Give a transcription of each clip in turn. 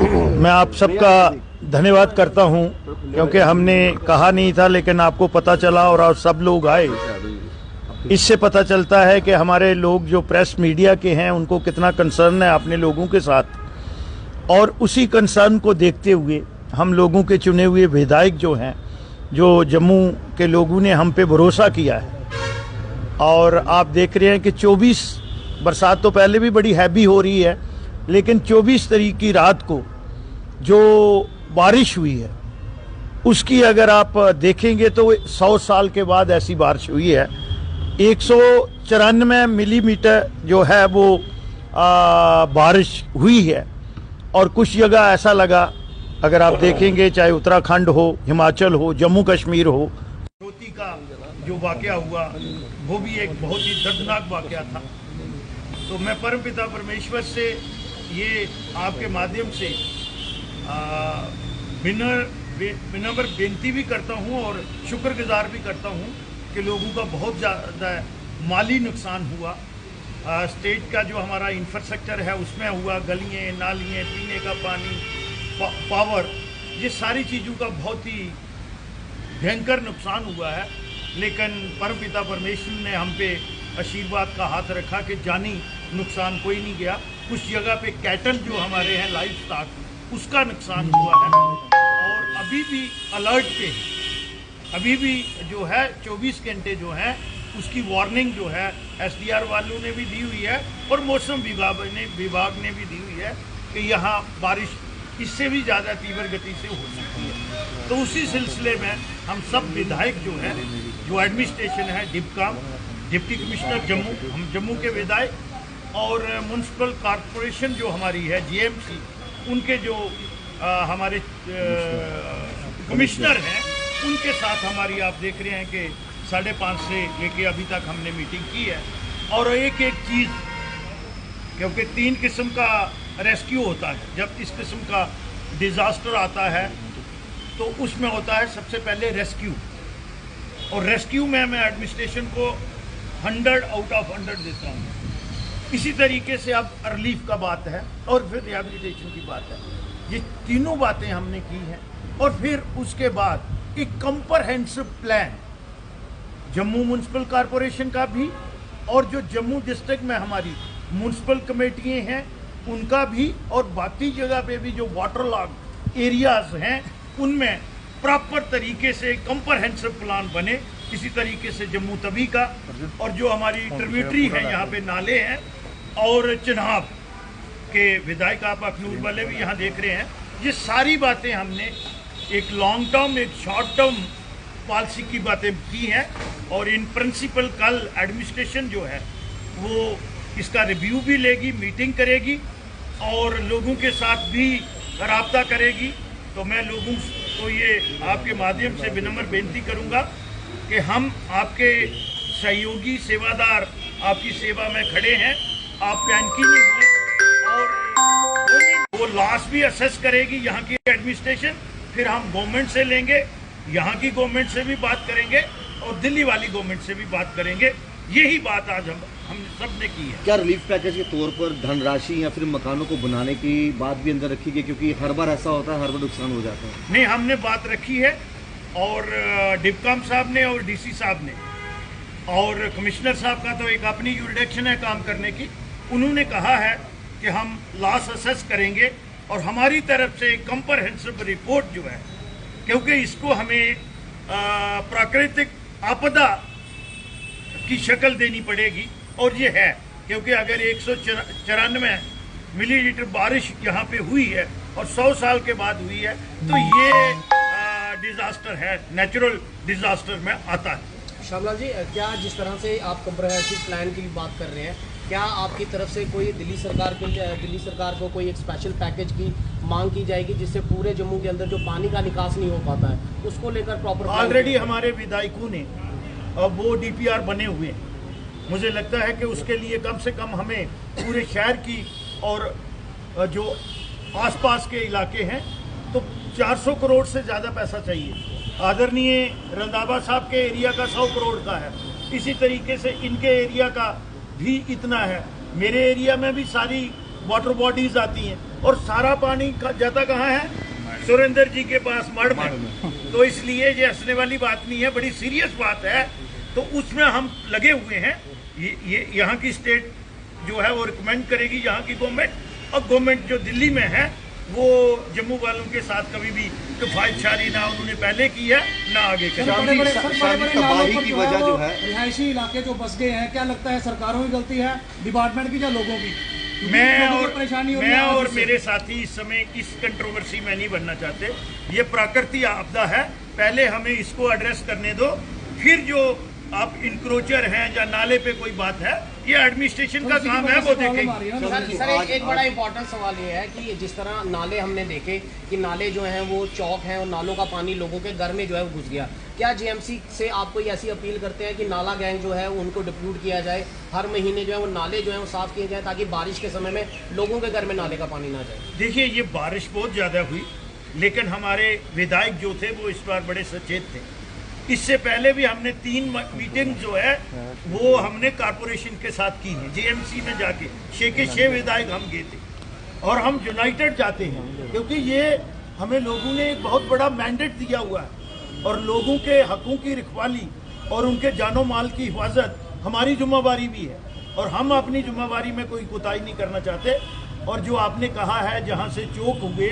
मैं आप सबका धन्यवाद करता हूं, क्योंकि हमने कहा नहीं था लेकिन आपको पता चला और आप सब लोग आए। इससे पता चलता है कि हमारे लोग जो प्रेस मीडिया के हैं उनको कितना कंसर्न है अपने लोगों के साथ, और उसी कंसर्न को देखते हुए हम लोगों के चुने हुए विधायक जो हैं, जो जम्मू के लोगों ने हम पे भरोसा किया है। और आप देख रहे हैं कि 24 बरसात तो पहले भी बड़ी हैवी हो रही है, लेकिन 24 तारीख की रात को जो बारिश हुई है उसकी अगर आप देखेंगे तो 100 साल के बाद ऐसी बारिश हुई है। 194 मिलीमीटर जो है वो बारिश हुई है। और कुछ जगह ऐसा लगा, अगर आप देखेंगे चाहे उत्तराखंड हो, हिमाचल हो, जम्मू कश्मीर हो, ज्योति का जो वाकया हुआ वो भी एक बहुत ही दर्दनाक वाकया था। तो मैं परमपिता परमेश्वर से ये आपके माध्यम से विनम्र बेनती भी करता हूँ और शुक्रगुजार भी करता हूँ कि लोगों का बहुत ज़्यादा माली नुकसान हुआ। स्टेट का जो हमारा इंफ्रास्ट्रक्चर है उसमें हुआ, गलियाँ, नालियाँ, पीने का पानी, पावर, ये सारी चीज़ों का बहुत ही भयंकर नुकसान हुआ है। लेकिन परमपिता परमेश्वर ने हम पे आशीर्वाद का हाथ रखा कि जानी नुकसान कोई नहीं गया। कुछ जगह पे कैटल जो हमारे हैं, लाइफ स्टॉक, उसका नुकसान हुआ है और अभी भी अलर्ट पे है। अभी भी जो है 24 घंटे जो है उसकी वार्निंग जो है SDR वालों ने भी दी हुई है और मौसम विभाग ने भी दी हुई है कि यहाँ बारिश इससे भी ज़्यादा तीव्र गति से हो सकती है। तो उसी सिलसिले में हम सब विधायक जो है, जो एडमिनिस्ट्रेशन है, डिप्काम, डिप्टी कमिश्नर जम्मू, हम जम्मू के विधायक और म्यूनसिपल कॉरपोरेशन जो हमारी है GMC, उनके जो हमारे कमिश्नर हैं, उनके साथ हमारी आप देख रहे हैं कि 5:30 से लेके अभी तक हमने मीटिंग की है। और एक एक चीज़, क्योंकि 3 किस्म का रेस्क्यू होता है। जब इस किस्म का डिज़ास्टर आता है तो उसमें होता है सबसे पहले रेस्क्यू, और रेस्क्यू में मैं एडमिनिस्ट्रेशन को 100 आउट ऑफ 100 देता हूँ। इसी तरीके से अब रिलीफ का बात है और फिर रिहैबिलिटेशन की बात है। ये तीनों बातें हमने की हैं। और फिर उसके बाद एक comprehensive plan Jammu municipal corporation का भी, और जो जम्मू डिस्ट्रिक्ट में हमारी म्यूनसिपल कमेटियाँ हैं उनका भी, और बाकी जगह पे भी जो वाटर लॉग एरियाज हैं उनमें प्रॉपर तरीके से कंप्रहेंसिव प्लान बने। इसी तरीके से जम्मू तवी का, और जो हमारी ट्रिब्यूटरी है, यहाँ पे नाले हैं, और चिनाब के विधायक आप अखनूर वाले भी यहाँ देख रहे हैं। ये सारी बातें हमने एक लॉन्ग टर्म, एक शॉर्ट टर्म पॉलिसी की बातें की हैं। और इन प्रिंसिपल कल एडमिनिस्ट्रेशन जो है वो इसका रिव्यू भी लेगी, मीटिंग करेगी और लोगों के साथ भी राब्ता करेगी। तो मैं लोगों को ये आपके माध्यम से विनम्र बेनती करूंगा कि हम आपके सहयोगी, सेवादार, आपकी सेवा में खड़े हैं। आप पैनकी नहीं हुए, और वो लॉस भी असेस करेगी यहाँ की एडमिनिस्ट्रेशन, फिर हम गवर्नमेंट से लेंगे, यहाँ की गवर्नमेंट से भी बात करेंगे और दिल्ली वाली गवर्नमेंट से भी बात करेंगे। यही बात आज हम सब ने की है। क्या रिलीफ पैकेज के तौर पर धनराशि या फिर मकानों को बनाने की बात भी अंदर रखी गई, क्योंकि हर बार ऐसा होता है, हर बार नुकसान हो जाता है? नहीं, हमने बात रखी है, और डिप्काम साहब ने और DC साहब ने, और कमिश्नर साहब का तो एक अपनी यूरिडिक्शन है काम करने की। उन्होंने कहा है कि हम लॉस असेस करेंगे और हमारी तरफ से एक कंप्रहेंसिव रिपोर्ट जो है, क्योंकि इसको हमें प्राकृतिक आपदा की शक्ल देनी पड़ेगी, और ये है क्योंकि अगर 194 मिलीलीटर बारिश यहाँ पे हुई है और 100 साल के बाद हुई है, तो ये डिजास्टर है, नेचुरल डिजास्टर में आता है। श्यामलाल जी, क्या जिस तरह से आप कंप्रहेंसिव प्लान की बात कर रहे हैं, क्या आपकी तरफ से कोई दिल्ली सरकार को कोई एक स्पेशल पैकेज की मांग की जाएगी, जिससे पूरे जम्मू के अंदर जो पानी का निकास नहीं हो पाता है उसको लेकर प्रॉपर? ऑलरेडी हमारे विधायकों ने वो DPR बने हुए हैं। मुझे लगता है कि उसके लिए कम से कम हमें पूरे शहर की और जो आसपास के इलाके हैं तो 400 करोड़ से ज़्यादा पैसा चाहिए। आदरणीय रंधावा साहब के एरिया का 100 करोड़ का है, इसी तरीके से इनके एरिया का भी इतना है। मेरे एरिया में भी सारी वाटर बॉडीज आती हैं और सारा पानी जाता कहाँ है? सुरेंद्र जी के पास मढ़ में। तो इसलिए ये हंसने वाली बात नहीं है, बड़ी सीरियस बात है। तो उसमें हम लगे हुए हैं। ये यहाँ की स्टेट जो है वो रिकमेंड करेगी, यहाँ की गवर्नमेंट, और गवर्नमेंट जो दिल्ली में है वो जम्मू वालों के साथ कभी भी किफायतशारी ना उन्होंने पहले की है ना आगे करेगी। बड़े तबाही की वजह जो है, रिहायशी इलाके जो बस गए हैं, क्या लगता है सरकारों की गलती है, डिपार्टमेंट की या लोगों की? मैं और मेरे साथी इस समय इस कंट्रोवर्सी में नहीं बनना चाहते। ये प्राकृतिक आपदा है, पहले हमें इसको एड्रेस करने दो, फिर जो आप इंक्रोचर हैं या नाले पे कोई बात है, ये एडमिनिस्ट्रेशन का काम है, वो देखेंगे। सर एक बड़ा इंपॉर्टेंट सवाल ये है कि जिस तरह नाले हमने देखे कि नाले जो हैं वो चौक हैं और नालों का पानी लोगों के घर में जो है वो घुस गया। क्या जीएमसी से आप कोई ऐसी अपील करते हैं कि नाला गैंग जो है उनको डिप्यूट किया जाए, हर महीने जो है वो नाले जो है वो साफ किए जाए, ताकि बारिश के समय में लोगों के घर में नाले का पानी ना जाए? देखिए, ये बारिश बहुत ज़्यादा हुई, लेकिन हमारे विधायक जो थे वो इस बार बड़े सचेत थे। इससे पहले भी हमने 3 मीटिंग जो है वो हमने कारपोरेशन के साथ की है, जीएमसी में जाके 6 के 6 विधायक हम गए थे, और हम यूनाइटेड जाते हैं, क्योंकि ये हमें लोगों ने एक बहुत बड़ा मैंडेट दिया हुआ है, और लोगों के हकों की रखवाली और उनके जानो माल की हिफाजत हमारी जिम्मेवारी भी है, और हम अपनी जिम्मेवारी में कोई कोताही नहीं करना चाहते। और जो आपने कहा है जहाँ से चौक हुए,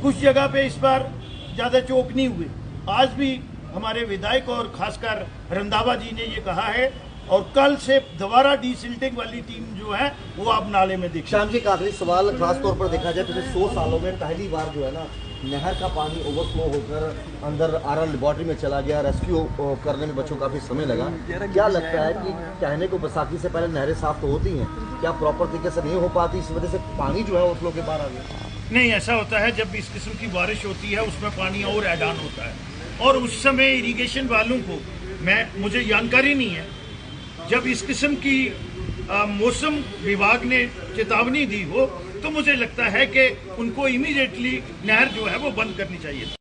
कुछ जगह पे इस बार ज़्यादा चौक नहीं हुए। आज भी हमारे विधायक और खासकर रंधावा जी ने ये कहा है, और कल से दोबारा डीसिल्टिंग वाली टीम जो है वो आप नाले में देखिए। श्याम जी का आखिरी सवाल, खास तौर पर देखा जाए पिछले 100 सालों में पहली बार जो है ना, नहर का पानी ओवरफ्लो होकर अंदर आरआर लेबोरेटरी में चला गया, रेस्क्यू करने में बच्चों को काफ़ी समय लगा। क्या लगता है कि कहने को बैसाखी से पहले नहरें साफ तो होती हैं, क्या प्रॉपर तरीके से नहीं हो पाती, इस वजह से पानी जो है ओवरफ्लो के बाहर आ गया? नहीं, ऐसा होता है जब इस किस्म की बारिश होती है उसमें पानी और ऐड ऑन होता है, और उस समय इरिगेशन वालों को मुझे जानकारी नहीं है, जब इस किस्म की मौसम विभाग ने चेतावनी दी हो तो मुझे लगता है कि उनको इमीडिएटली नहर जो है वो बंद करनी चाहिए।